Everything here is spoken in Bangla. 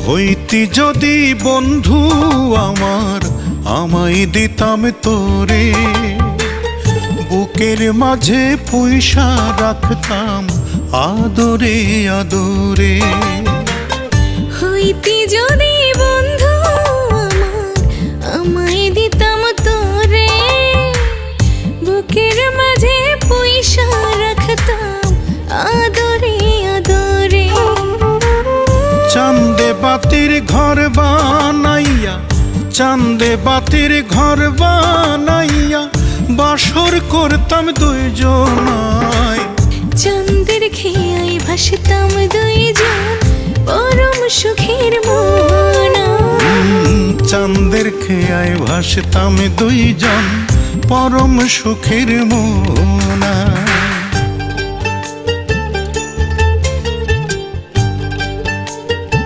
হইতি যদি বন্ধু আমার, আমায় দিতাম তোরে, বুকের মাঝে পয়সা রাখতাম আদরে আদরে। হইতি যদি বন্ধু আমার, আমায় দিতাম তোরে, বুকের মাঝে পয়সা রাখতাম আদরে আদরে। চান্দে বাতির ঘর বানাইয়া, চান্দে বাতির ঘর বানাইয়া বাসর করতাম দুইজনায়। চাঁদের খেয়ায় ভাসতাম দুইজন পরম সুখের মোহনায়। চাঁদের খেয়ায় ভাসতাম দুইজন পরম সুখের মোহনায়।